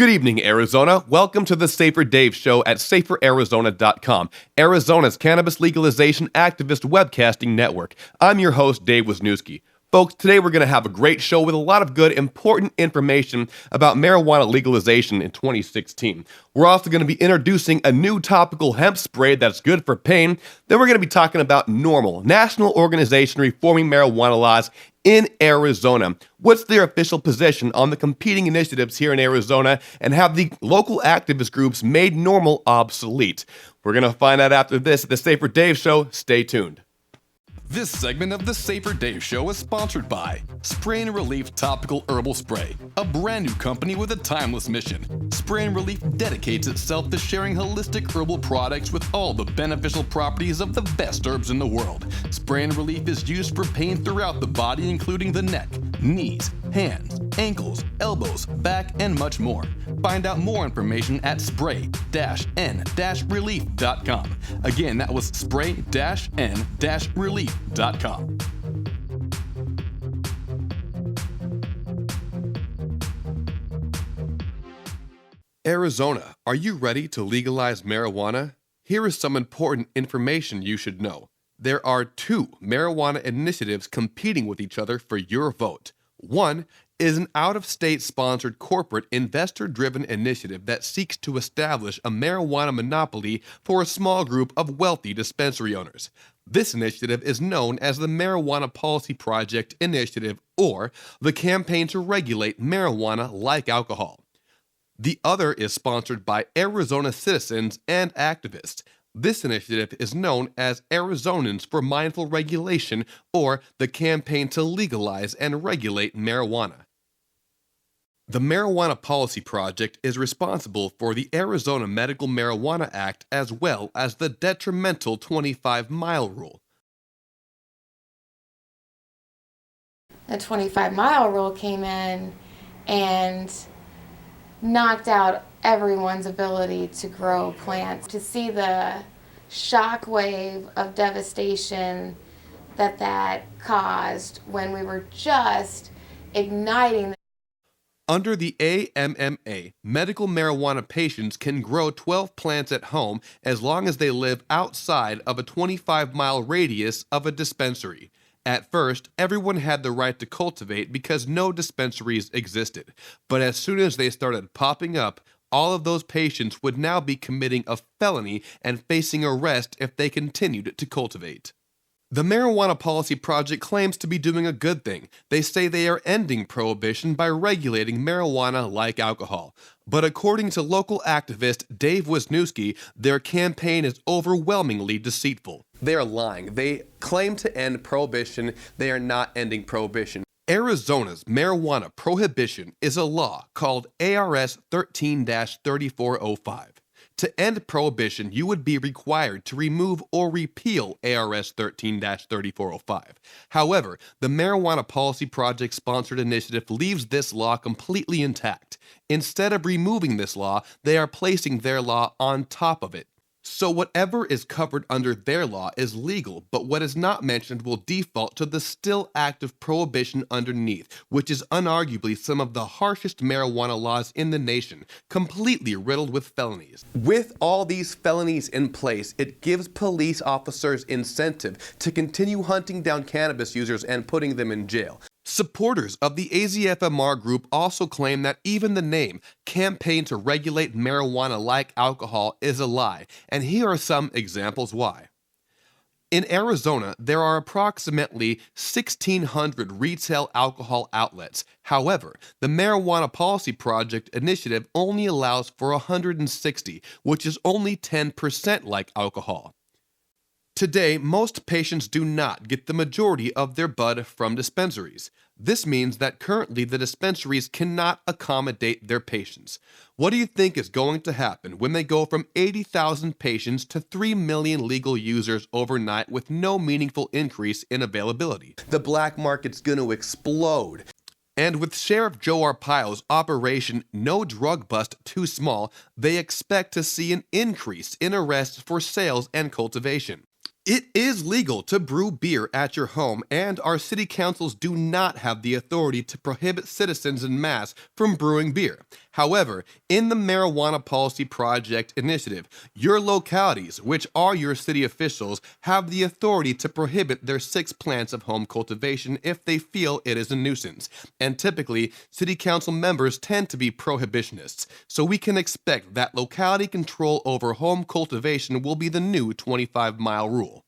Good evening, Arizona. Welcome to the Safer Dave Show at SaferArizona.com, Arizona's cannabis legalization activist webcasting network. I'm your host, Dave Wisniewski. Folks, today we're going to have a great show with a lot of good, important information about marijuana legalization in 2016. We're also going to be introducing a new topical hemp spray that's good for pain. Then we're going to be talking about NORML, National Organization Reforming Marijuana Laws in Arizona. What's their official position on the competing initiatives here in Arizona, and have the local activist groups made NORML obsolete? We're going to find out after this at the Safer Dave Show. Stay tuned. This segment of the Safer Dave Show is sponsored by Spray and Relief Topical Herbal Spray, a brand new company with a timeless mission. Spray and Relief dedicates itself to sharing holistic herbal products with all the beneficial properties of the best herbs in the world. Spray and Relief is used for pain throughout the body, including the neck, knees, hands, ankles, elbows, back, and much more. Find out more information at spray-n-relief.com. Again, that was spray-n-relief.com. Arizona, are you ready to legalize marijuana? Here is some important information you should know. There are two marijuana initiatives competing with each other for your vote. One is an out-of-state sponsored corporate investor-driven initiative that seeks to establish a marijuana monopoly for a small group of wealthy dispensary owners. This initiative is known as the Marijuana Policy Project Initiative, or the Campaign to Regulate Marijuana Like Alcohol. The other is sponsored by Arizona citizens and activists. This initiative is known as Arizonans for Mindful Regulation, or the Campaign to Legalize and Regulate Marijuana. The Marijuana Policy Project is responsible for the Arizona Medical Marijuana Act as well as the detrimental 25-mile rule. The 25-mile rule came in and knocked out everyone's ability to grow plants. To see the shockwave of devastation that caused when we were just igniting. Under the AMMA, medical marijuana patients can grow 12 plants at home as long as they live outside of a 25-mile radius of a dispensary. At first, everyone had the right to cultivate because no dispensaries existed. But as soon as they started popping up, all of those patients would now be committing a felony and facing arrest if they continued to cultivate. The Marijuana Policy Project claims to be doing a good thing. They say they are ending prohibition by regulating marijuana like alcohol. But according to local activist Dave Wisniewski, their campaign is overwhelmingly deceitful. They are lying. They claim to end prohibition. They are not ending prohibition. Arizona's marijuana prohibition is a law called ARS 13-3405. To end prohibition, you would be required to remove or repeal ARS 13-3405. However, the Marijuana Policy Project-sponsored initiative leaves this law completely intact. Instead of removing this law, they are placing their law on top of it. So whatever is covered under their law is legal, but what is not mentioned will default to the still active prohibition underneath, which is unarguably some of the harshest marijuana laws in the nation, completely riddled with felonies. With all these felonies in place, it gives police officers incentive to continue hunting down cannabis users and putting them in jail. Supporters of the AZFMR group also claim that even the name, Campaign to Regulate Marijuana Like Alcohol, is a lie, and here are some examples why. In Arizona, there are approximately 1,600 retail alcohol outlets. However, the Marijuana Policy Project initiative only allows for 160, which is only 10% like alcohol. Today, most patients do not get the majority of their bud from dispensaries. This means that currently the dispensaries cannot accommodate their patients. What do you think is going to happen when they go from 80,000 patients to 3 million legal users overnight with no meaningful increase in availability? The black market's going to explode. And with Sheriff Joe Arpaio's Operation No Drug Bust Too Small, they expect to see an increase in arrests for sales and cultivation. It is legal to brew beer at your home, and our city councils do not have the authority to prohibit citizens en masse from brewing beer. However, in the Marijuana Policy Project initiative, your localities, which are your city officials, have the authority to prohibit their 6 plants of home cultivation if they feel it is a nuisance. And typically, city council members tend to be prohibitionists, so we can expect that locality control over home cultivation will be the new 25-mile rule.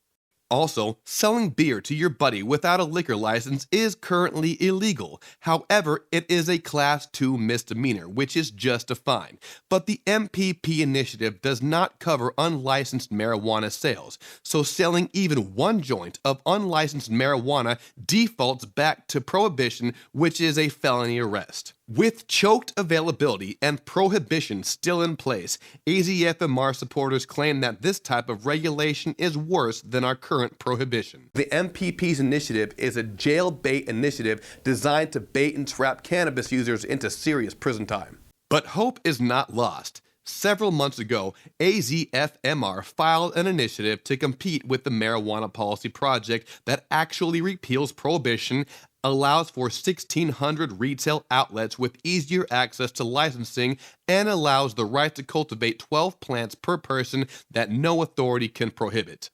Also, selling beer to your buddy without a liquor license is currently illegal. However, it is a Class 2 misdemeanor, which is just a fine. But the MPP initiative does not cover unlicensed marijuana sales, so selling even one joint of unlicensed marijuana defaults back to prohibition, which is a felony arrest. With choked availability and prohibition still in place, AZFMR supporters claim that this type of regulation is worse than our current prohibition. The MPP's initiative is a jail bait initiative designed to bait and trap cannabis users into serious prison time. But hope is not lost. Several months ago, AZFMR filed an initiative to compete with the Marijuana Policy Project that actually repeals prohibition, allows for 1,600 retail outlets with easier access to licensing, and allows the right to cultivate 12 plants per person that no authority can prohibit.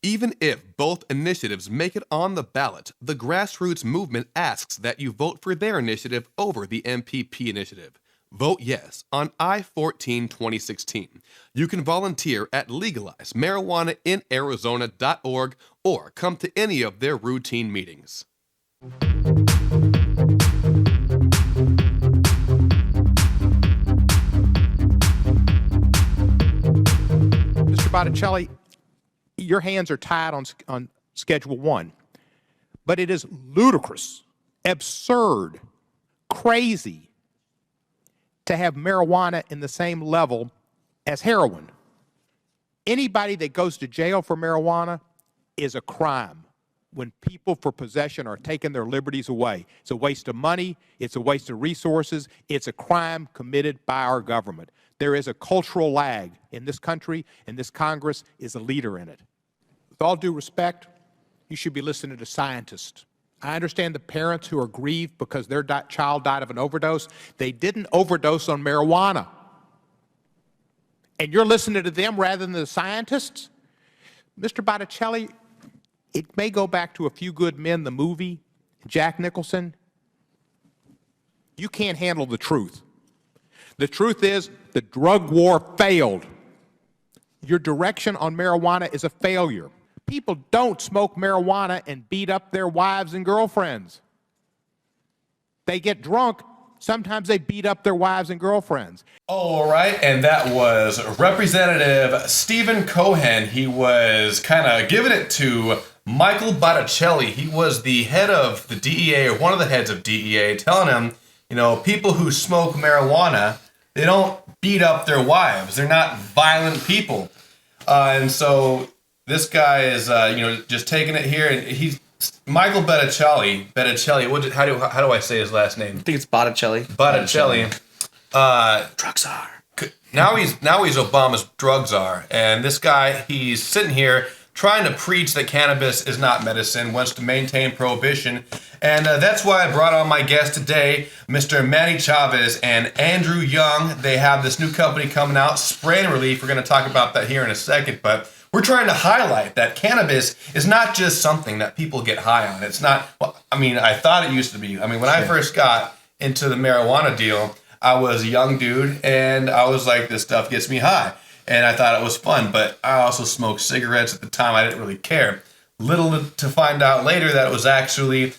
Even if both initiatives make it on the ballot, the grassroots movement asks that you vote for their initiative over the MPP initiative. Vote yes on I-14 2016. You can volunteer at legalizemarijuanainarizona.org or come to any of their routine meetings. Mr. Botticelli, your hands are tied on Schedule 1, but it is ludicrous, absurd, crazy to have marijuana in the same level as heroin. Anybody that goes to jail for marijuana is a crime. When people for possession are taking their liberties away, it's a waste of money, it's a waste of resources, it's a crime committed by our government. There is a cultural lag in this country, and this Congress is a leader in it. With all due respect, you should be listening to scientists. I understand the parents who are grieved because their child died of an overdose. They didn't overdose on marijuana. And you're listening to them rather than the scientists? Mr. Botticelli, it may go back to A Few Good Men, the movie, Jack Nicholson. You can't handle the truth. The truth is the drug war failed. Your direction on marijuana is a failure. People don't smoke marijuana and beat up their wives and girlfriends. They get drunk. Sometimes they beat up their wives and girlfriends. All right, and that was Representative Stephen Cohen. He was kind of giving it to Mikel Botticelli. He was the head of the DEA, or one of the heads of DEA, telling him, you know, people who smoke marijuana, they don't beat up their wives. They're not violent people. And so this guy is, just taking it here, and he's Mikel Botticelli. How do I say his last name? I think it's Botticelli. Botticelli. Drug czar. Now he's Obama's drug czar, and this guy, he's sitting here trying to preach that cannabis is not medicine, wants to maintain prohibition, and that's why I brought on my guest today, Mr. Manny Chavez and Andrew Young. They have this new company coming out, Spray and Relief. We're going to talk about that here in a second, but we're trying to highlight that cannabis is not just something that people get high on. It's not, I thought it used to be. When I first got into the marijuana deal, I was a young dude, and I was like, this stuff gets me high. And I thought it was fun, but I also smoked cigarettes at the time. I didn't really care. Little to find out later that it was actually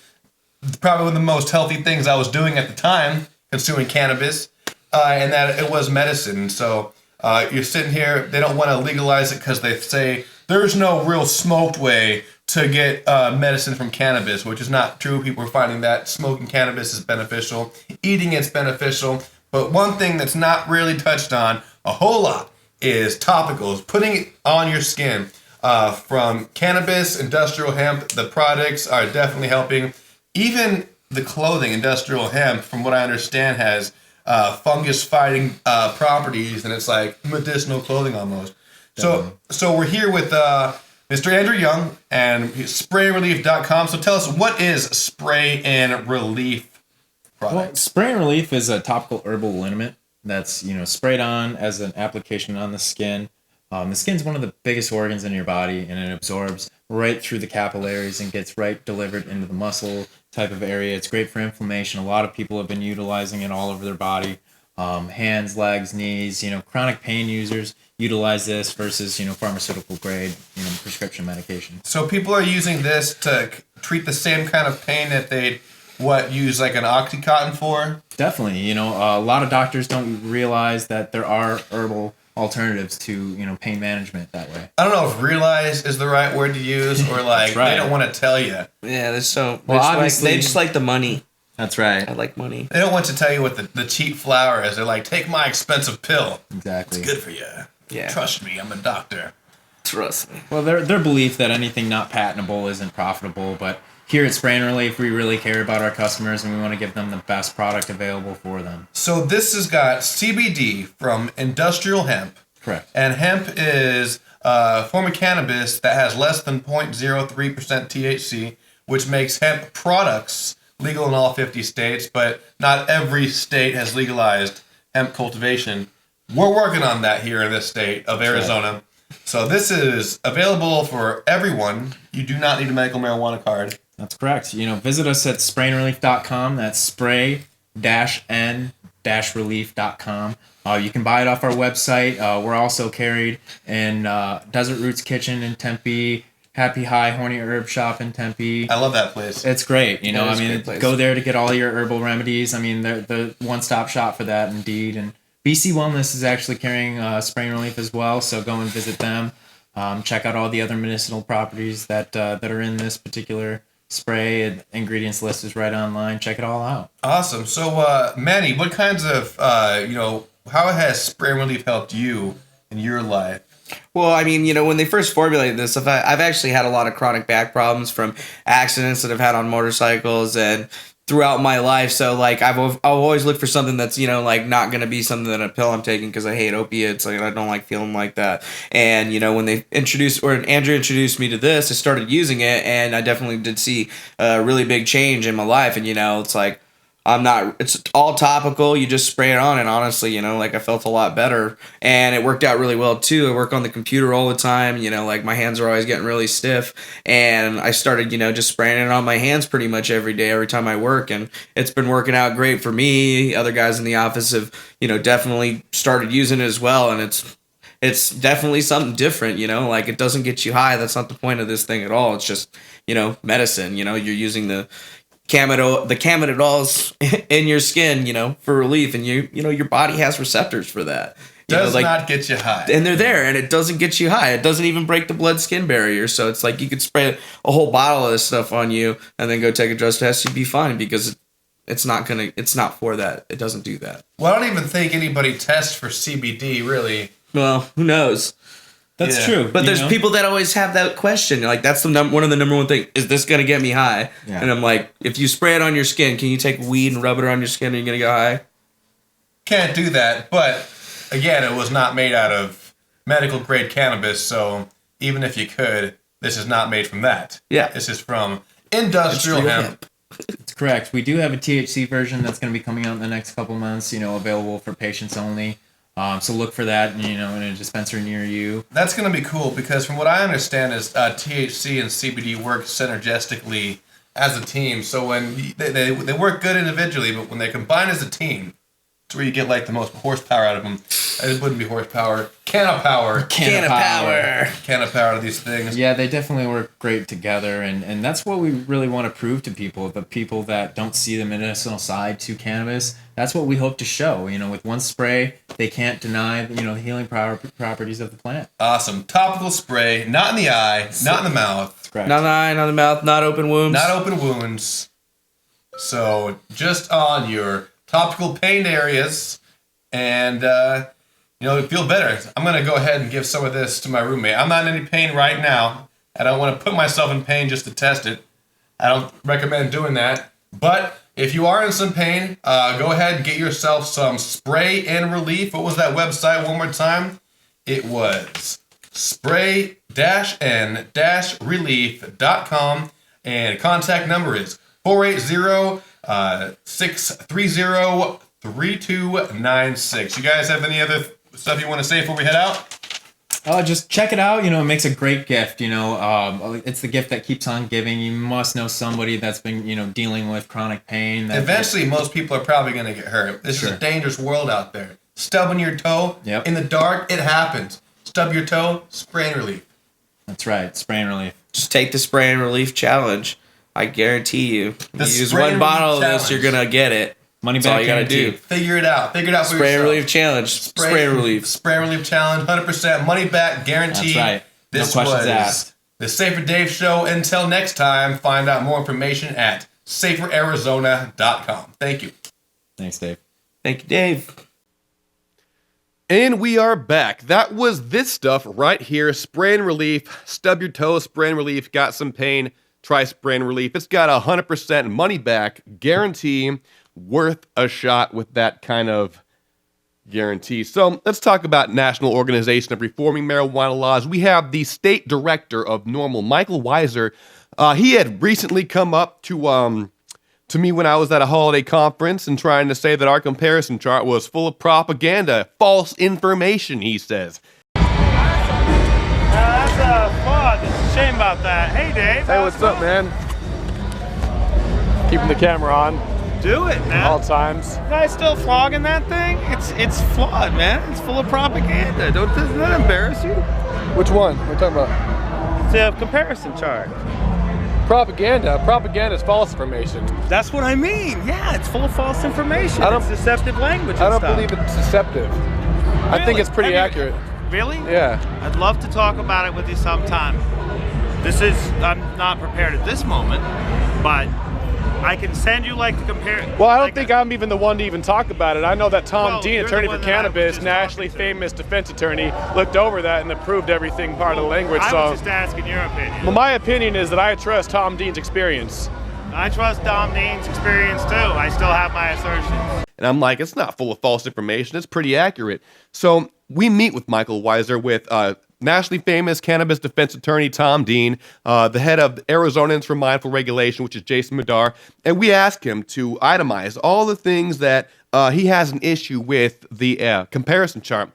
probably one of the most healthy things I was doing at the time, consuming cannabis, and that it was medicine. So you're sitting here, they don't want to legalize it because they say there's no real smoked way to get medicine from cannabis, which is not true. People are finding that smoking cannabis is beneficial, eating it's beneficial. But one thing that's not really touched on a whole lot is topicals, putting it on your skin. From cannabis, industrial hemp, the products are definitely helping. Even the clothing, industrial hemp, from what I understand, has fungus-fighting properties, and it's like medicinal clothing almost. So we're here with Mr. Andrew Young and SprayandRelief.com. So tell us, what is Spray and Relief? product? Well, spray and relief is a topical herbal liniment that's, sprayed on as an application on the skin. The skin's one of the biggest organs in your body, and it absorbs right through the capillaries and gets right delivered into the muscle type of area. It's great for inflammation. A lot of people have been utilizing it all over their body. Hands, legs, knees, chronic pain users utilize this versus, pharmaceutical grade, prescription medication. So people are using this to treat the same kind of pain that they'd use like an Oxycontin for? Definitely. A lot of doctors don't realize that there are herbal alternatives to, pain management that way. I don't know if realize is the right word to use, or like right. they don't want to tell you. Yeah, there's so. Well, Obviously, they just like the money. That's right. I like money. They don't want to tell you what the cheap flour is. They're like, take my expensive pill. Exactly. It's good for you. Yeah. Trust me, I'm a doctor. Trust me. Well, their belief that anything not patentable isn't profitable, but here at Spray and Relief, we really care about our customers and we want to give them the best product available for them. So this has got CBD from industrial hemp. Correct. And hemp is a form of cannabis that has less than 0.03% THC, which makes hemp products legal in all 50 states, but not every state has legalized hemp cultivation. We're working on that here in this state of Arizona. Right. So this is available for everyone. You do not need a medical marijuana card. That's correct. Visit us at sprayandrelief.com. That's spray-n-relief.com. You can buy it off our website. We're also carried in Desert Roots Kitchen in Tempe, Happy High Horny Herb Shop in Tempe. I love that place. It's great. Great go there to get all your herbal remedies. They're the one-stop shop for that, indeed. And BC Wellness is actually carrying Spray and Relief as well, so go and visit them. Check out all the other medicinal properties that are in this particular spray. Ingredients list is right online. Check it all out. Awesome. So, Manny, what kinds of, how has Spray and Relief helped you in your life? Well, when they first formulated this, I've actually had a lot of chronic back problems from accidents that I've had on motorcycles and throughout my life. So, I've always looked for something that's, not going to be something that a pill I'm taking because I hate opiates. I don't like feeling like that. And, when Andrew introduced me to this, I started using it, and I definitely did see a really big change in my life. And, it's like, it's all topical. You just spray it on, and honestly, I felt a lot better, and it worked out really well too. I work on the computer all the time, my hands are always getting really stiff, and I started, just spraying it on my hands pretty much every day, every time I work, and it's been working out great for me. Other guys in the office have, definitely started using it as well, and it's definitely something different, it doesn't get you high. That's not the point of this thing at all. It's just, medicine, you're using the camedols in your skin, for relief, and your body has receptors for that. Does not get you high. And they're there, and it doesn't get you high. It doesn't even break the blood-skin barrier, so it's like you could spray a whole bottle of this stuff on you and then go take a drug test, you'd be fine, because it's not for that. It doesn't do that. Well, I don't even think anybody tests for CBD, really. Well, who knows? That's true. But there's people that always have that question. That's one of the number one thing. Is this going to get me high? Yeah. And I'm like, if you spray it on your skin, can you take weed and rub it on your skin and you're going to get high? Can't do that. But, again, it was not made out of medical grade cannabis. So even if you could, this is not made from that. Yeah. This is from industrial hemp. It's correct. We do have a THC version that's going to be coming out in the next couple months, available for patients only. So look for that, in a dispensary near you. That's going to be cool because from what I understand is THC and CBD work synergistically as a team. So when they work good individually, but when they combine as a team, it's where you get the most horsepower out of them. It wouldn't be horsepower. Can of power to these things. Yeah, they definitely work great together, and that's what we really want to prove to people, the people that don't see the medicinal side to cannabis. That's what we hope to show. With one spray, they can't deny, the healing properties of the plant. Awesome. Topical spray, not in the eye, not in the mouth. Correct. Not in the eye, not in the mouth, not open wounds. Not open wounds. So just on your topical pain areas, and feel better. I'm going to go ahead and give some of this to my roommate. I'm not in any pain right now. I don't want to put myself in pain just to test it. I don't recommend doing that. But if you are in some pain, go ahead and get yourself some Spray and Relief. What was that website one more time? It was spray-n-relief.com, and contact number is 480 630-3296. You guys have any other stuff you want to say before we head out? Just check it out. It makes a great gift. It's the gift that keeps on giving. You must know somebody that's been, dealing with chronic pain. Eventually, most people are probably going to get hurt. This is a dangerous world out there. Stubbing your toe in the dark, it happens. Stub your toe, spray and relief. That's right, spray and relief. Just take the spray and relief challenge. I guarantee you. You use one bottle of this, you're going to get it. Money That's all back you got to do. Figure it out. For yourself. Spray and relief challenge. Spray and relief. Spray and relief challenge. 100% money back guaranteed. That's right. No questions asked. The Safer Dave Show. Until next time, find out more information at SaferArizona.com. Thank you. Thanks, Dave. Thank you, Dave. And we are back. That was this stuff right here. Spray and relief. Stub your toe, spray and relief. Got some pain, try spray and relief. It's got 100% money back guarantee. Worth a shot with that kind of guarantee. So let's talk about National Organization of Reforming Marijuana Laws. We have the state director of NORML, Mikel Weisser. He had recently come up to me when I was at a holiday conference and trying to say that our comparison chart was full of propaganda, false information, he says. That's flawed. It's a shame about that. Hey, Dave. Hey, what's up, man? Keeping the camera on. Do it, man. All times. You guys still flogging that thing? It's flawed, man. It's full of propaganda. Doesn't that embarrass you? Which one? What are you talking about? It's a comparison chart. Propaganda. Propaganda is false information. That's what I mean. Yeah, it's full of false information. It's deceptive language. I don't believe it's deceptive. Really? I think it's pretty accurate. Really? Yeah. I'd love to talk about it with you sometime. I'm not prepared at this moment, but I can send you the compare. Well, I don't think I'm even the one to even talk about it. I know that Tom Dean, Attorney For Cannabis, nationally to. famous defense attorney, looked over that and approved everything part of the language. I was just asking your opinion. Well, my opinion is that I trust Tom Dean's experience. I trust Tom Dean's experience too. I still have my assertions. And I'm like, it's not full of false information. It's pretty accurate. So we meet with Mikel Weisser with nationally famous cannabis defense attorney Tom Dean, the head of Arizonans for Mindful Regulation, which is Jason Madar, and we ask him to itemize all the things that he has an issue with the comparison chart.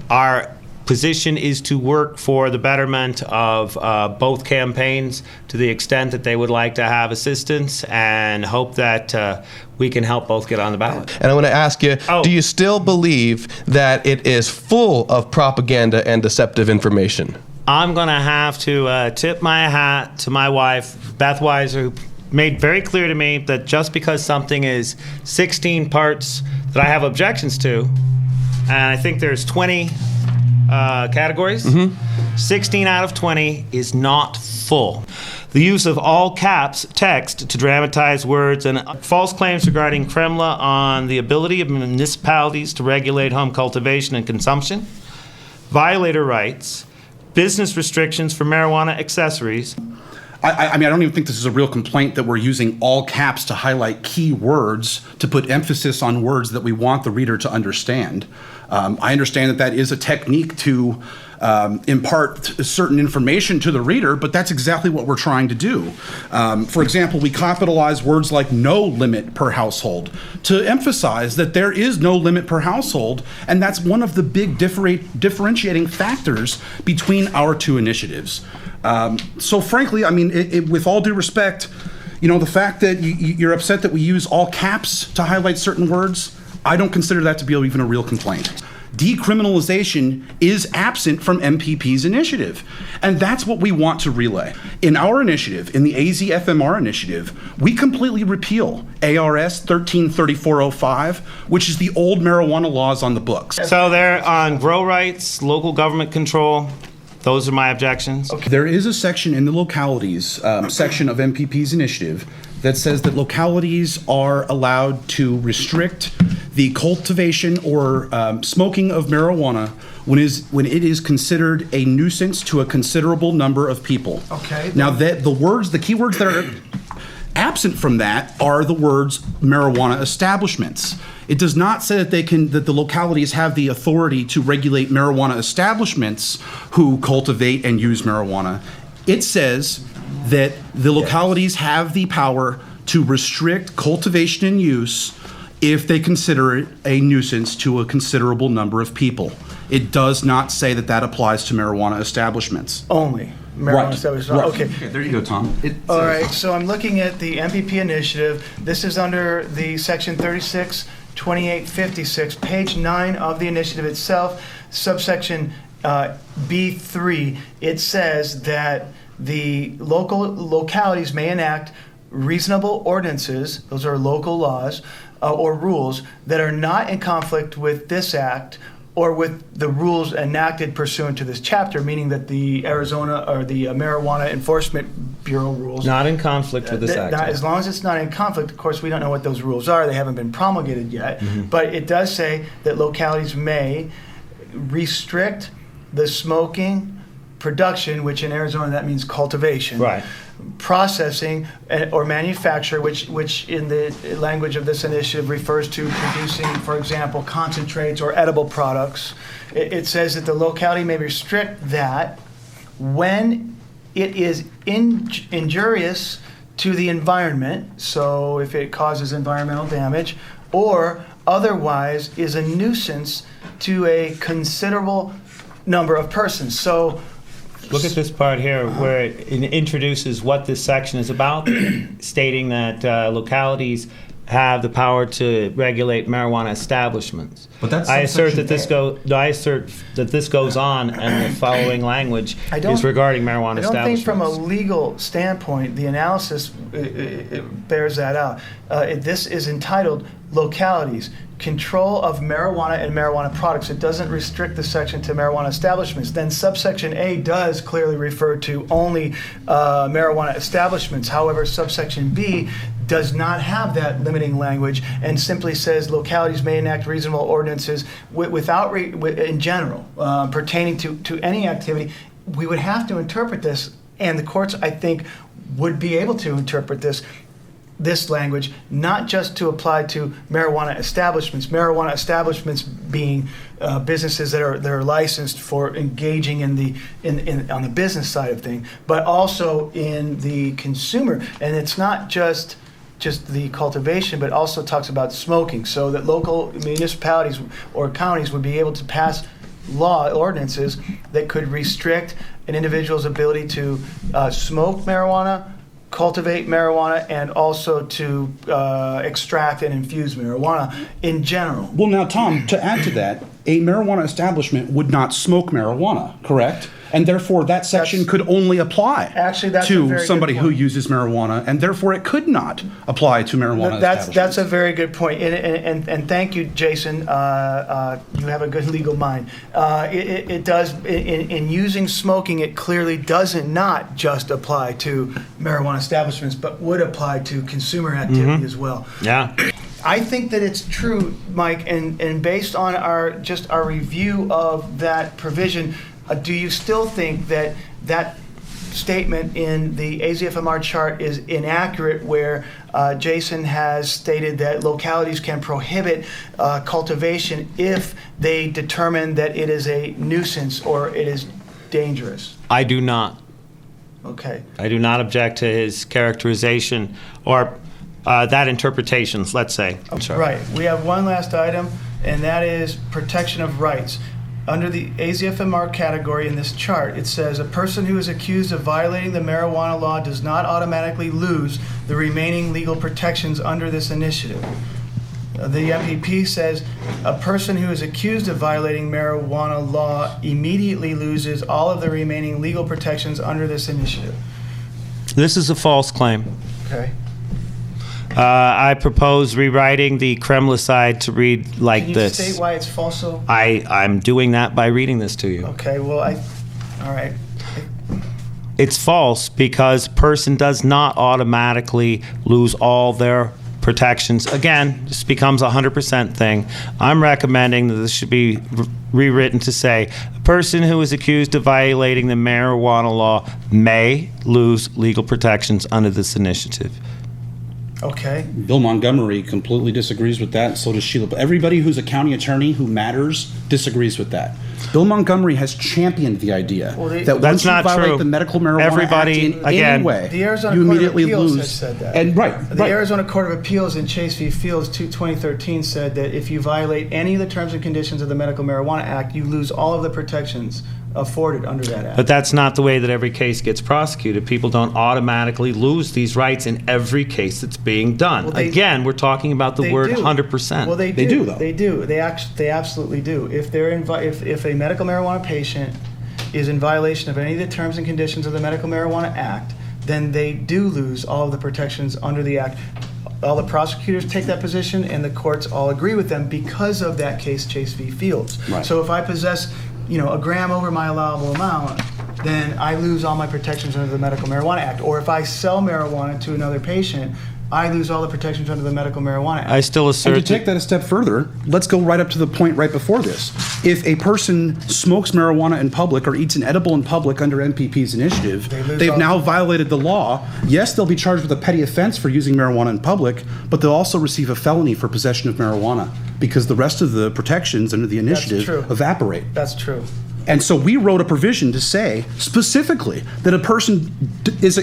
Our position is to work for the betterment of both campaigns to the extent that they would like to have assistance, and hope that we can help both get on the ballot. And I want to ask you, do you still believe that it is full of propaganda and deceptive information? I'm going to have to tip my hat to my wife, Beth Weisser, who made very clear to me that just because something is 16 parts that I have objections to, and I think there's 20 categories. 16 out of 20 is not full. The use of all caps text to dramatize words and false claims regarding Kremla on the ability of municipalities to regulate home cultivation and consumption, violator rights, business restrictions for marijuana accessories. I mean, I don't even think this is a real complaint that we're using all caps to highlight key words, to put emphasis on words that we want the reader to understand. I understand that that is a technique to impart certain information to the reader, but that's exactly what we're trying to do. For example, we capitalize words like no limit per household to emphasize that there is no limit per household, and that's one of the big differentiating factors between our two initiatives. So frankly, I mean, with all due respect, the fact that you're upset that we use all caps to highlight certain words, I don't consider that to be even a real complaint. Decriminalization is absent from MPP's initiative, and that's what we want to relay. In our initiative, in the AZFMR initiative, we completely repeal ARS 133405, which is the old marijuana laws on the books. So they're on grow rights, local government control. Those are my objections. Okay. There is a section in the localities section of MPP's initiative that says that localities are allowed to restrict the cultivation or smoking of marijuana when it is considered a nuisance to a considerable number of people. Okay. Now, the key words that are Absent from that are the words marijuana establishments. It does not say that that the localities have the authority to regulate marijuana establishments who cultivate and use marijuana. It says that the localities have the power to restrict cultivation and use if they consider it a nuisance to a considerable number of people. It does not say that that applies to marijuana establishments. Only marijuana establishments. Right. Okay. There you go, Tom. All right, so I'm looking at the MPP initiative. This is under the section 362856, page 9 of the initiative itself, subsection B3. It says that the localities may enact reasonable ordinances, those are local laws, or rules that are not in conflict with this act or with the rules enacted pursuant to this chapter, meaning that the Arizona or the Marijuana Enforcement Bureau rules. Not in conflict with this act. As long as it's not in conflict, of course, we don't know what those rules are. They haven't been promulgated yet. Mm-hmm. But it does say that localities may restrict the smoking, production, which in Arizona that means cultivation, Right. processing or manufacture, which in the language of this initiative refers to producing, for example, concentrates or edible products. It says that the locality may restrict that when it is injurious to the environment, so if it causes environmental damage, or otherwise is a nuisance to a considerable number of persons. So Look at this part here where it introduces what this section is about, stating that localities have the power to regulate marijuana establishments. But that's I assert that subsection this goes on, and the following language is regarding marijuana I don't establishments. think from a legal standpoint, the analysis it bears that out. This is entitled Localities, Control of Marijuana and Marijuana Products. It doesn't restrict the section to marijuana establishments. Then subsection A does clearly refer to only marijuana establishments. However, subsection B does not have that limiting language and simply says localities may enact reasonable ordinances in general pertaining to any activity. We would have to interpret this, and the courts, I think, would be able to interpret this language not just to apply to marijuana establishments being businesses that are licensed for engaging on the business side of things, but also in the consumer. And it's not just the cultivation, but also talks about smoking, so that local municipalities or counties would be able to pass ordinances that could restrict an individual's ability to smoke marijuana, cultivate marijuana, and also to extract and infuse marijuana in general. Well, now, Tom, to add to that, a marijuana establishment would not smoke marijuana, correct? And therefore, that section could only apply to somebody who uses marijuana, and therefore it could not apply to marijuana establishments. That's a very good point, and thank you, Jason. You have a good legal mind. It does, in using smoking, it clearly doesn't not just apply to marijuana establishments, but would apply to consumer activity as well. Yeah. I think that it's true, Mike, and based on our review of that provision, do you still think that statement in the AZFMR chart is inaccurate, where Jason has stated that localities can prohibit cultivation if they determine that it is a nuisance or it is dangerous? I do not. Okay. I do not object to his characterization or that interpretation, let's say. I'm sorry. Right. We have one last item, and that is protection of rights. Under the AZFMR category in this chart, it says a person who is accused of violating the marijuana law does not automatically lose the remaining legal protections under this initiative. The MPP says a person who is accused of violating marijuana law immediately loses all of the remaining legal protections under this initiative. This is a false claim. Okay. I propose rewriting the Kremlicide to read like Can you this. state why it's false? I'm doing that by reading this to you. Okay, well, all right. It's false because person does not automatically lose all their protections. Again, this becomes a 100% thing. I'm recommending that this should be rewritten to say a person who is accused of violating the marijuana law may lose legal protections under this initiative. Okay. Bill Montgomery completely disagrees with that, and so does Sheila. Everybody who's a county attorney who matters disagrees with that. Bill Montgomery has championed the idea that once you violate the medical marijuana act in any way, the Arizona you Court of immediately Appeals lose. has said that. And the Arizona Court of Appeals in Chase v. Fields 2013 said that if you violate any of the terms and conditions of the Medical Marijuana Act, you lose all of the protections afforded under that act. But that's not the way that every case gets prosecuted. People don't automatically lose these rights in every case that's being done. Well, Again, we're talking about the word do. 100%. Well, they do, though. They do. They absolutely do. If they're if a medical marijuana patient is in violation of any of the terms and conditions of the Medical Marijuana Act, then they do lose all of the protections under the act. All the prosecutors take that position, and the courts all agree with them because of that case, Chase v. Fields. Right. So if I possess, a gram over my allowable amount, then I lose all my protections under the Medical Marijuana Act. Or if I sell marijuana to another patient, I lose all the protections under the Medical Marijuana Act. I still assert. And to take that a step further, let's go right up to the point right before this. If a person smokes marijuana in public or eats an edible in public under MPP's initiative, they've now violated the law. Yes, they'll be charged with a petty offense for using marijuana in public, but they'll also receive a felony for possession of marijuana because the rest of the protections under the initiative evaporate. That's true. And so we wrote a provision to say specifically that a person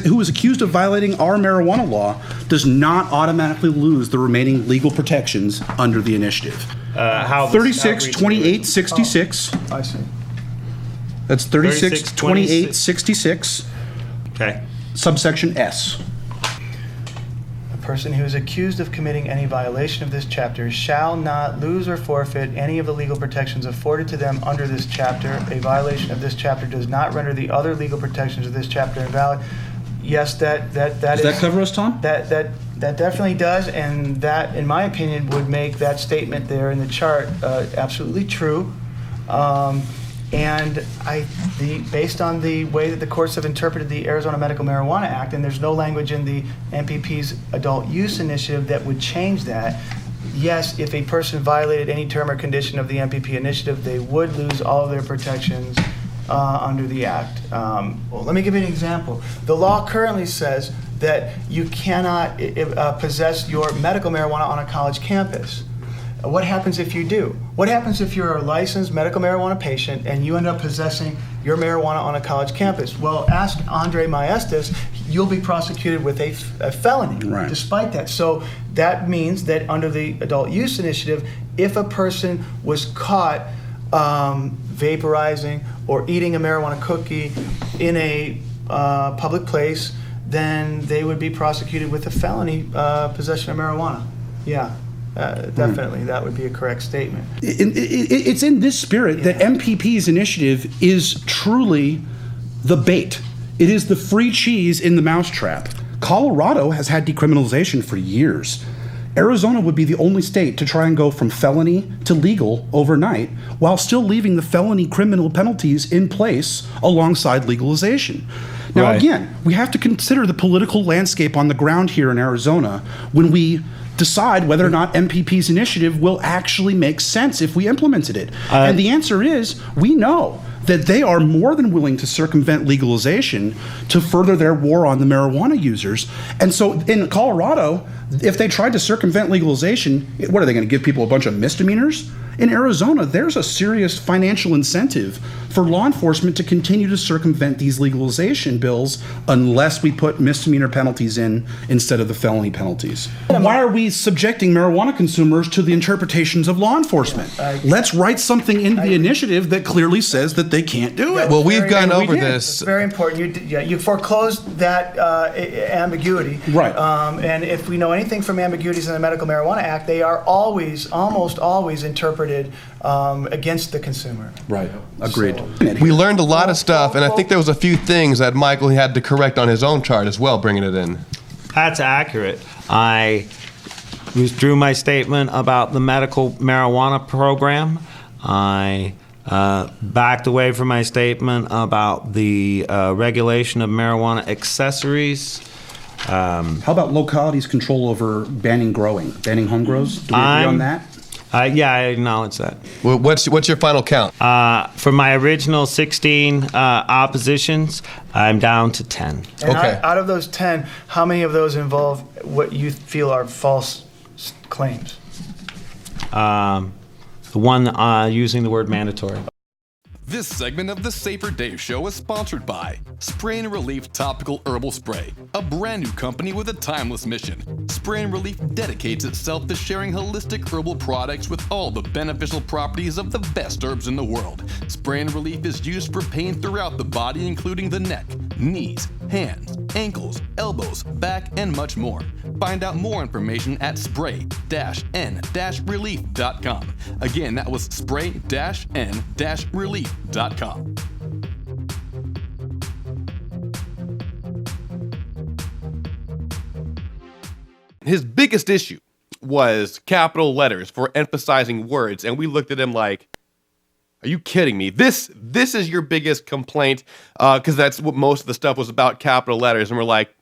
who is accused of violating our marijuana law does not automatically lose the remaining legal protections under the initiative. 362866. I see. That's 362866. Okay. Subsection S. A person who is accused of committing any violation of this chapter shall not lose or forfeit any of the legal protections afforded to them under this chapter. A violation of this chapter does not render the other legal protections of this chapter invalid. Yes, that Does that cover us, Tom? That definitely does, and that, in my opinion, would make that statement there in the chart absolutely true. And based on the way that the courts have interpreted the Arizona Medical Marijuana Act, and there's no language in the MPP's adult use initiative that would change that, yes, if a person violated any term or condition of the MPP initiative, they would lose all of their protections under the act. Well, let me give you an example. The law currently says that you cannot possess your medical marijuana on a college campus. What happens if you do? What happens if you're a licensed medical marijuana patient and you end up possessing your marijuana on a college campus? Well, ask Andre Maestas, you'll be prosecuted with a felony despite that. So that means that under the adult use initiative, if a person was caught vaporizing or eating a marijuana cookie in a public place, then they would be prosecuted with a felony possession of marijuana. Yeah. Definitely, that would be a correct statement. It's in this spirit that MPP's initiative is truly the bait. It is the free cheese in the mousetrap. Colorado has had decriminalization for years. Arizona would be the only state to try and go from felony to legal overnight while still leaving the felony criminal penalties in place alongside legalization. Now, again, we have to consider the political landscape on the ground here in Arizona when we decide whether or not MPP's initiative will actually make sense if we implemented it. And the answer is, we know that they are more than willing to circumvent legalization to further their war on the marijuana users. And so in Colorado, if they tried to circumvent legalization, what are they going to give people a bunch of misdemeanors? In Arizona, there's a serious financial incentive for law enforcement to continue to circumvent these legalization bills unless we put misdemeanor penalties in instead of the felony penalties. Why are we subjecting marijuana consumers to the interpretations of law enforcement? Let's write something in the initiative that clearly says that they can't do it. Well, we've gone over this. It's very important. You foreclosed that ambiguity. Right. And if we know anything from ambiguities in the Medical Marijuana Act, they are almost always interpreted against the consumer. Right. Agreed. So, we learned a lot of stuff, and I think there was a few things that Mikel had to correct on his own chart as well, bringing it in. That's accurate. I withdrew my statement about the medical marijuana program. I backed away from my statement about the regulation of marijuana accessories. How about localities' control over banning growing, banning home grows? Do we agree on that? Yeah, I acknowledge that. Well, what's your final count? For my original 16 oppositions, I'm down to 10. And out of those 10, how many of those involve what you feel are false claims? The one using the word mandatory. This segment of the Safer Dave Show is sponsored by Spray and Relief Topical Herbal Spray, a brand new company with a timeless mission. Spray and Relief dedicates itself to sharing holistic herbal products with all the beneficial properties of the best herbs in the world. Spray and Relief is used for pain throughout the body, including the neck, knees, hands, ankles, elbows, back, and much more. Find out more information at spray-n-relief.com. Again, that was spray-n-relief.com. His biggest issue was capital letters for emphasizing words, and we looked at him like, are you kidding me? This is your biggest complaint, because that's what most of the stuff was about, capital letters, and we're like,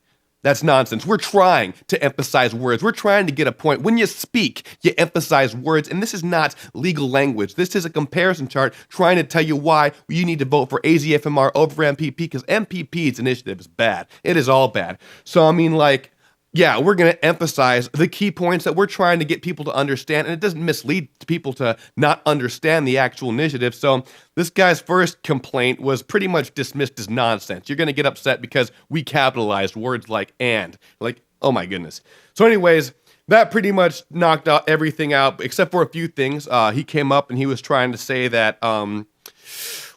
that's nonsense. We're trying to emphasize words. We're trying to get a point. When you speak, you emphasize words, and this is not legal language. This is a comparison chart trying to tell you why you need to vote for AZFMR over MPP, because MPP's initiative is bad. It is all bad. So, I mean, like, yeah, we're going to emphasize the key points that we're trying to get people to understand, and it doesn't mislead people to not understand the actual initiative. So this guy's first complaint was pretty much dismissed as nonsense. You're going to get upset because we capitalized words like and. Like, oh my goodness. So anyways, that pretty much knocked out everything out, except for a few things. He came up and he was trying to say that...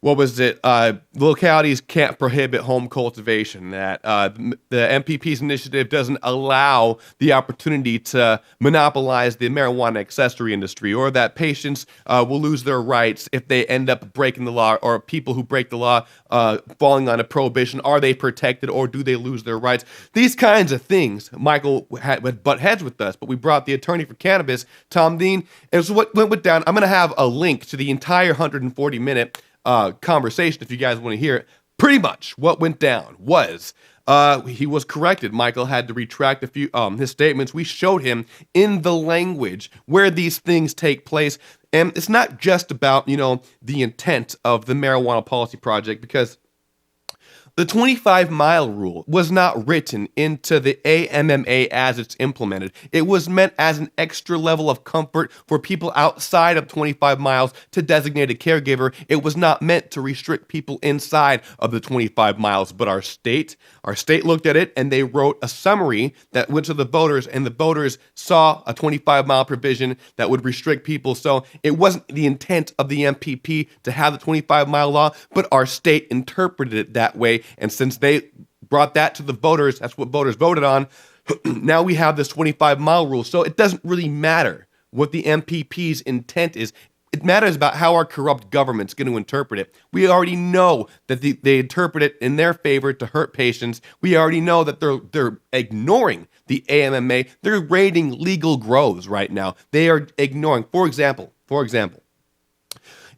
what was it? Localities can't prohibit home cultivation, that the MPP's initiative doesn't allow the opportunity to monopolize the marijuana accessory industry, or that patients will lose their rights if they end up breaking the law, or people who break the law falling on a prohibition, are they protected or do they lose their rights? These kinds of things. Mikel would butt heads with us, but we brought the attorney for cannabis, Tom Dean, and so what went down, I'm going to have a link to the entire 140-minute conversation if you guys want to hear it. Pretty much what went down was he was corrected. Mikel had to retract a few his statements. We showed him in the language where these things take place, and it's not just about, you know, the intent of the marijuana policy project, because the 25-mile rule was not written into the AMMA as it's implemented. It was meant as an extra level of comfort for people outside of 25 miles to designate a caregiver. It was not meant to restrict people inside of the 25 miles. But our state looked at it, and they wrote a summary that went to the voters, and the voters saw a 25-mile provision that would restrict people. So it wasn't the intent of the MPP to have the 25-mile law, but our state interpreted it that way. And since they brought that to the voters, that's what voters voted on, now we have this 25-mile rule. So it doesn't really matter what the MPP's intent is. It matters about how our corrupt government's going to interpret it. We already know that they interpret it in their favor to hurt patients. We already know that they're ignoring the AMMA. They're raiding legal grows right now. They are ignoring, for example,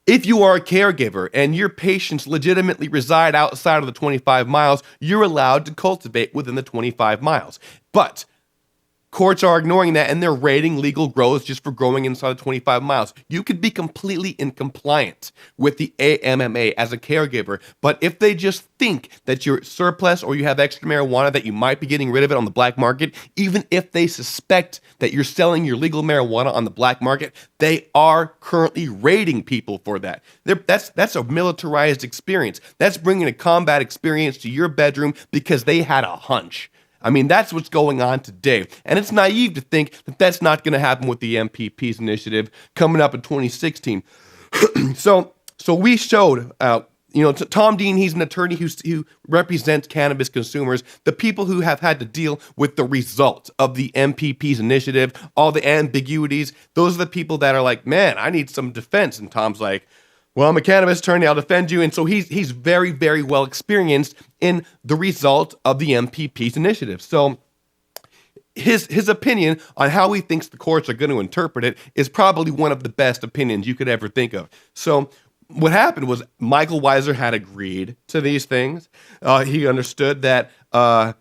if you are a caregiver and your patients legitimately reside outside of the 25 miles, you're allowed to cultivate within the 25 miles. But courts are ignoring that, and they're raiding legal grows just for growing inside of 25 miles. You could be completely in compliance with the AMMA as a caregiver, but if they just think that you're surplus or you have extra marijuana, that you might be getting rid of it on the black market, even if they suspect that you're selling your legal marijuana on the black market, they are currently raiding people for that. That's a militarized experience. That's bringing a combat experience to your bedroom because they had a hunch. I mean, that's what's going on today. And it's naive to think that that's not going to happen with the MPP's initiative coming up in 2016. So we showed, Tom Dean, he's an attorney who represents cannabis consumers, the people who have had to deal with the result of the MPP's initiative, all the ambiguities. Those are the people that are like, man, I need some defense. And Tom's like, well, I'm a cannabis attorney, I'll defend you. And so he's very, very well experienced in the result of the MPP's initiative. So his opinion on how he thinks the courts are going to interpret it is probably one of the best opinions you could ever think of. So what happened was Mikel Weisser had agreed to these things. He understood that the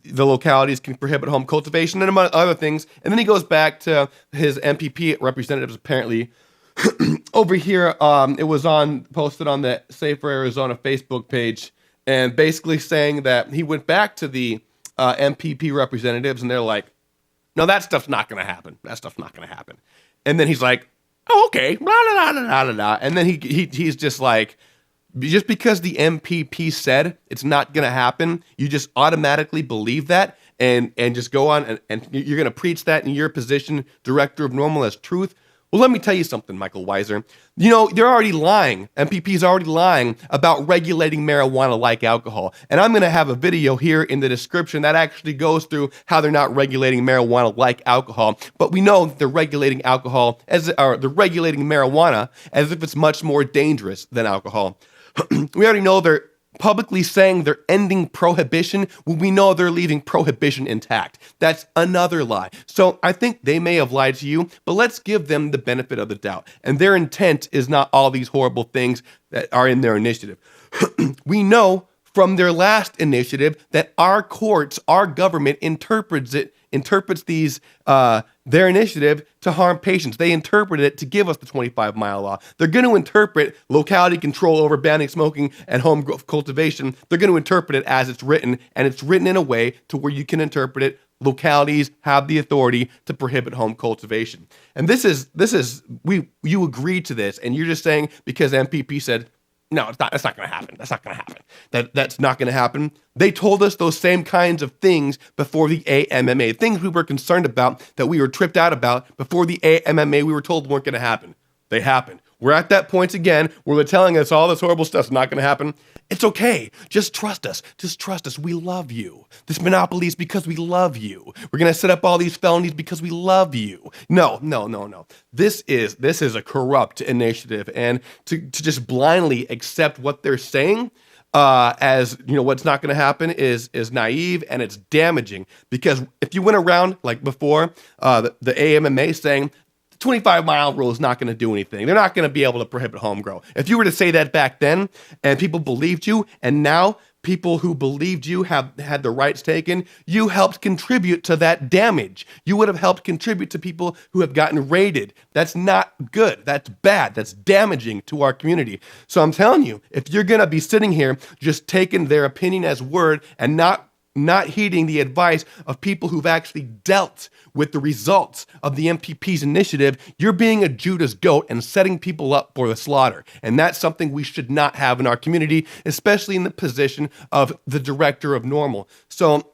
localities can prohibit home cultivation and among other things. And then he goes back to his MPP representatives apparently. Over here, it was posted on the Safer Arizona Facebook page, and basically saying that he went back to the MPP representatives, and they're like, no, that stuff's not going to happen. That stuff's not going to happen. And then he's like, oh, okay, blah, blah, blah, blah, blah, blah. And then he's just like, just because the MPP said it's not going to happen, you just automatically believe that and just go on and you're going to preach that in your position, Director of NORML, as truth. Well, let me tell you something, Mikel Weisser. You know, they're already lying. MPP's already lying about regulating marijuana like alcohol. And I'm going to have a video here in the description that actually goes through how they're not regulating marijuana like alcohol. But we know that they're regulating they're regulating marijuana as if it's much more dangerous than alcohol. We already know they're publicly saying they're ending prohibition when we know they're leaving prohibition intact. That's another lie. So I think they may have lied to you, but let's give them the benefit of the doubt. And their intent is not all these horrible things that are in their initiative. We know from their last initiative that our courts, our government interprets their initiative to harm patients. They interpreted it to give us the 25-mile law. They're going to interpret locality control over banning smoking and home cultivation. They're going to interpret it as it's written, and it's written in a way to where you can interpret it. Localities have the authority to prohibit home cultivation. And you agreed to this, and you're just saying because MPP said, no, that's not going to happen. That's not going to happen. That's not going to happen. They told us those same kinds of things before the AMMA, things we were concerned about, that we were tripped out about before the AMMA we were told weren't going to happen. They happened. We're at that point again where they're telling us all this horrible stuff's not going to happen. It's okay. Just trust us. Just trust us. We love you. This monopoly is because we love you. We're going to set up all these felonies because we love you. No. This is a corrupt initiative. And to just blindly accept what they're saying as, you know, what's not going to happen is naive, and it's damaging. Because if you went around like before, the AMMA saying, 25-mile rule is not going to do anything. They're not going to be able to prohibit home grow. If you were to say that back then and people believed you, and now people who believed you have had their rights taken, you helped contribute to that damage. You would have helped contribute to people who have gotten raided. That's not good. That's bad. That's damaging to our community. So I'm telling you, if you're going to be sitting here just taking their opinion as word and not heeding the advice of people who've actually dealt with the results of the MPP's initiative, you're being a Judas goat and setting people up for the slaughter. And that's something we should not have in our community, especially in the position of the Director of NORML. So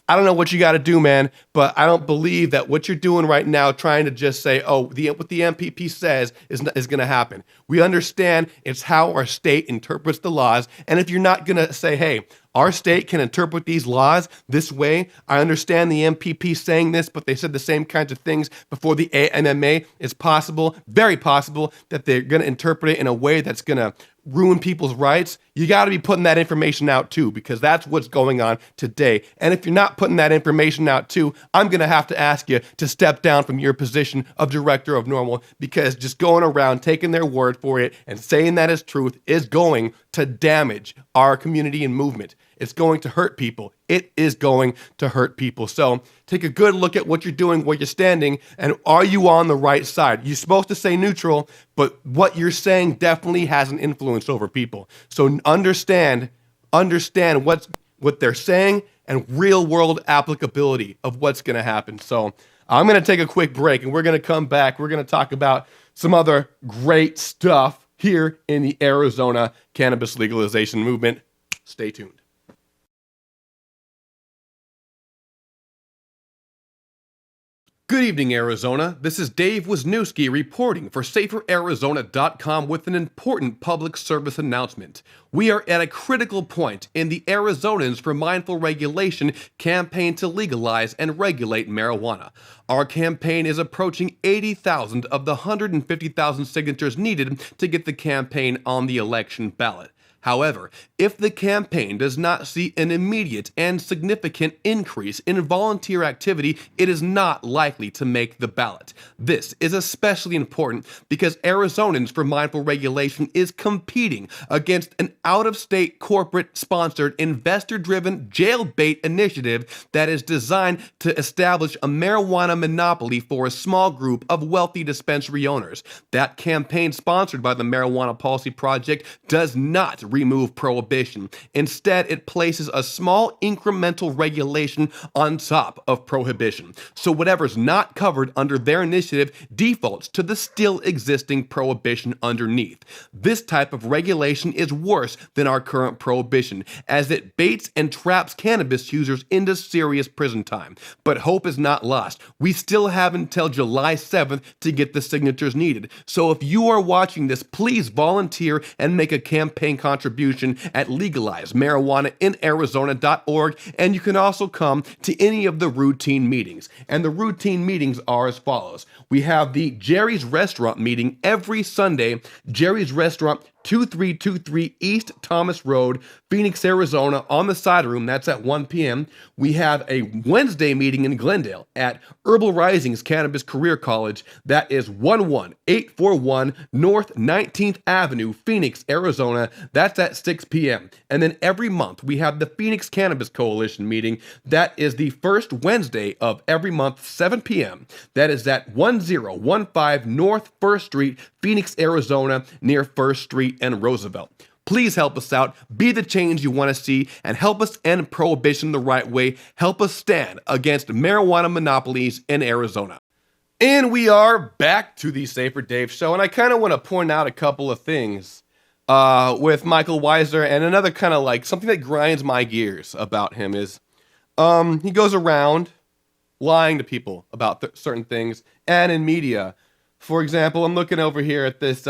I don't know what you got to do, man, but I don't believe that what you're doing right now, trying to just say, oh, what the MPP says is going to happen. We understand it's how our state interprets the laws. And if you're not going to say, hey, our state can interpret these laws this way, I understand the MPP saying this, but they said the same kinds of things before the AMMA. It's possible, very possible, that they're going to interpret it in a way that's going to ruin people's rights. You got to be putting that information out too, because that's what's going on today. And if you're not putting that information out too, I'm going to have to ask you to step down from your position of Director of NORML, because just going around taking their word for it and saying that is truth is going to damage our community and movement. It's going to hurt people. It is going to hurt people. So take a good look at what you're doing, where you're standing, and are you on the right side? You're supposed to say neutral, but what you're saying definitely has an influence over people. So understand what they're saying and real world applicability of what's going to happen. So I'm going to take a quick break, and we're going to come back. We're going to talk about some other great stuff here in the Arizona cannabis legalization movement. Stay tuned. Good evening, Arizona. This is Dave Wisniewski reporting for SaferArizona.com with an important public service announcement. We are at a critical point in the Arizonans for Mindful Regulation campaign to legalize and regulate marijuana. Our campaign is approaching 80,000 of the 150,000 signatures needed to get the campaign on the election ballot. However, if the campaign does not see an immediate and significant increase in volunteer activity, it is not likely to make the ballot. This is especially important because Arizonans for Mindful Regulation is competing against an out-of-state corporate-sponsored, investor-driven jailbait initiative that is designed to establish a marijuana monopoly for a small group of wealthy dispensary owners. That campaign, sponsored by the Marijuana Policy Project, does not remove prohibition. Instead, it places a small incremental regulation on top of prohibition. So whatever's not covered under their initiative defaults to the still existing prohibition underneath. This type of regulation is worse than our current prohibition, as it baits and traps cannabis users into serious prison time. But hope is not lost. We still have until July 7th to get the signatures needed. So if you are watching this, please volunteer and make a campaign contribution at legalizemarijuanainarizona.org, and you can also come to any of the routine meetings. And the routine meetings are as follows. We have the Jerry's Restaurant meeting every Sunday. Jerry's Restaurant, 2323 East Thomas Road, Phoenix, Arizona, on the side room. That's at 1 p.m. We have a Wednesday meeting in Glendale at Herbal Rising's Cannabis Career College. That is 11841 North 19th Avenue, Phoenix, Arizona. That's at 6 p.m. And then every month we have the Phoenix Cannabis Coalition meeting. That is the first Wednesday of every month, 7 p.m. That is at 1015 North 1st Street, Phoenix, Arizona, near 1st Street and Roosevelt. Please help us out, be the change you want to see, and help us end prohibition the right way. Help us stand against marijuana monopolies in Arizona. And we are back to the Safer Dave Show, and I kind of want to point out a couple of things with Mikel Weisser, and another kind of like something that grinds my gears about him is he goes around lying to people about certain things, and in media. For example, I'm looking over here at this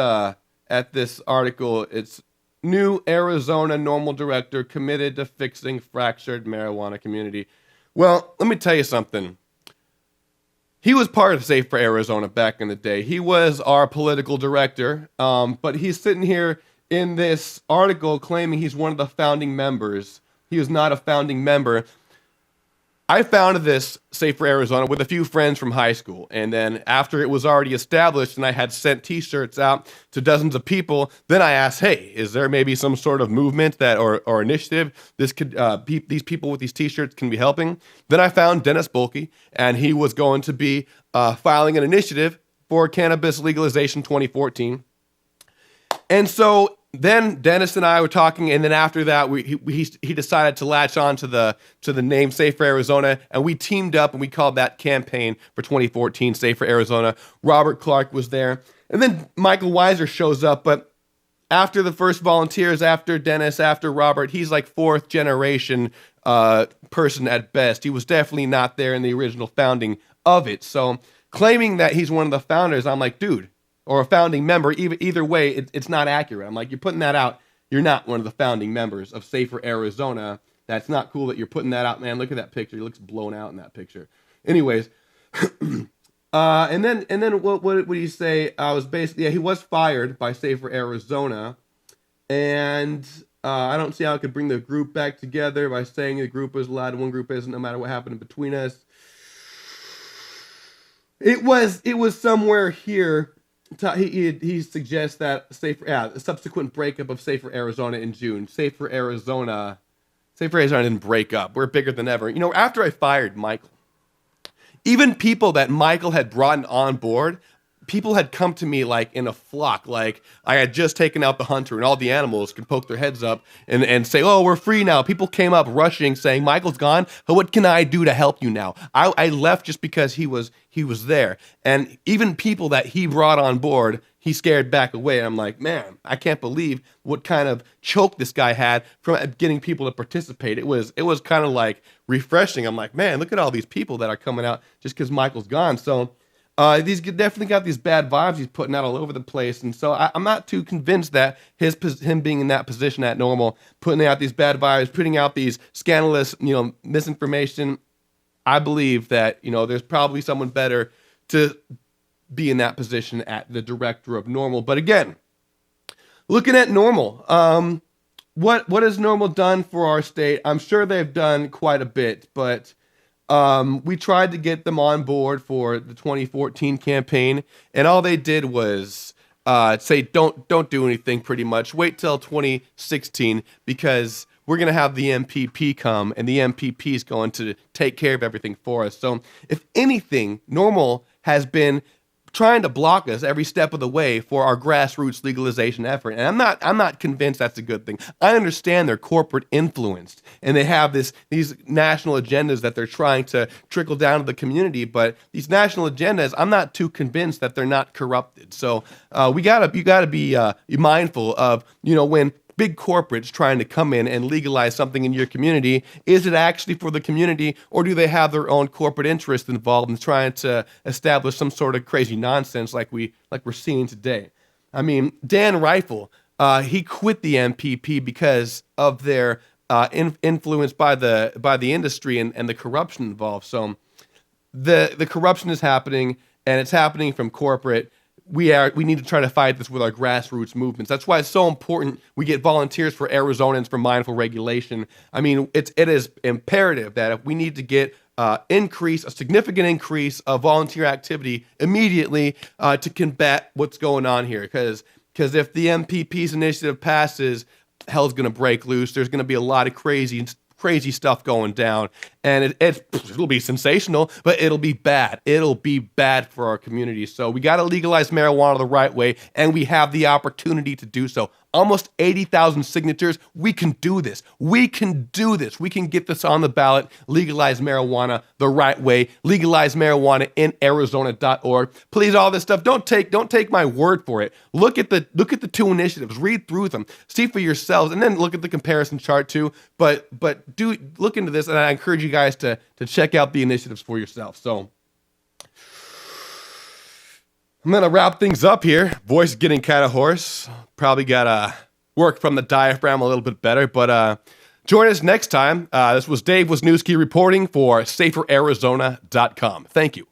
article. It's new Arizona NORML director committed to fixing fractured marijuana community. Well, let me tell you something. He was part of Safe for Arizona back in the day. He was our political director, but he's sitting here in this article claiming he's one of the founding members. He was not a founding member. I founded this Safe for Arizona with a few friends from high school, and then after it was already established and I had sent t-shirts out to dozens of people, then I asked, hey, is there maybe some sort of movement that or initiative this could these people with these t-shirts can be helping? Then I found Dennis Bulkey, and he was going to be filing an initiative for cannabis legalization 2014. And so then Dennis and I were talking, and then after that, he decided to latch on to the name Safe for Arizona, and we teamed up and we called that campaign for 2014 Safe for Arizona. Robert Clark was there, and then Mikel Weisser shows up, but after the first volunteers, after Dennis, after Robert, he's like fourth generation person at best. He was definitely not there in the original founding of it. So claiming that he's one of the founders, I'm like, dude, or a founding member, either way, it's not accurate. I'm like, you're putting that out. You're not one of the founding members of Safer Arizona. That's not cool that you're putting that out, man. Look at that picture. He looks blown out in that picture. Anyways, and then what would you say? I was basically, he was fired by Safer Arizona, and I don't see how I could bring the group back together by saying the group was allowed and one group isn't, no matter what happened in between us. It was somewhere here. He suggests that a subsequent breakup of Safer Arizona in June. Safer Arizona didn't break up. We're bigger than ever. You know, after I fired Mikel, even people that Mikel had brought on board, people had come to me like in a flock, like I had just taken out the hunter and all the animals could poke their heads up and say, oh, we're free now. People came up rushing saying, Mikel's gone. What can I do to help you now? I left just because he was there. And even people that he brought on board, he scared back away. And I'm like, man, I can't believe what kind of choke this guy had from getting people to participate. It was kind of like refreshing. I'm like, man, look at all these people that are coming out just because Mikel's gone. So these definitely got these bad vibes he's putting out all over the place, and so I'm not too convinced that him being in that position at NORML, putting out these bad vibes, putting out these scandalous, misinformation. I believe that there's probably someone better to be in that position at the director of NORML. But again, looking at NORML, what has NORML done for our state? I'm sure they've done quite a bit, but we tried to get them on board for the 2014 campaign, and all they did was say don't do anything, pretty much. Wait till 2016 because we're going to have the MPP come, and the MPP is going to take care of everything for us. So if anything, NORML has been trying to block us every step of the way for our grassroots legalization effort. And I'm not convinced that's a good thing. I understand they're corporate influenced and they have these national agendas that they're trying to trickle down to the community, but these national agendas, I'm not too convinced that they're not corrupted. So you gotta be mindful of, when big corporates trying to come in and legalize something in your community, is it actually for the community, or do they have their own corporate interest involved in trying to establish some sort of crazy nonsense like we're seeing today? I mean, Dan Rifle, he quit the MPP because of their influence by the industry and the corruption involved. So the corruption is happening, and it's happening from corporate. We need to try to fight this with our grassroots movements. That's why it's so important we get volunteers for Arizonans for mindful regulation. I mean, it is imperative that if we need to get a significant increase of volunteer activity immediately to combat what's going on here. Because if the MPP's initiative passes, hell's going to break loose. There's going to be a lot of crazy stuff going down, and it'll be sensational, but it'll be bad. It'll be bad for our community. So we got to legalize marijuana the right way, and we have the opportunity to do so. Almost 80,000 signatures. We can do this. We can do this. We can get this on the ballot. Legalize marijuana the right way. Legalize marijuana in Arizona.org. Please, all this stuff. Don't take my word for it. Look at the two initiatives. Read through them. See for yourselves, and then look at the comparison chart too. But do look into this, and I encourage you guys to check out the initiatives for yourself. So I'm going to wrap things up here. Voice getting kind of hoarse. Probably got to work from the diaphragm a little bit better. But join us next time. This was Dave Wisniewski reporting for SaferArizona.com. Thank you.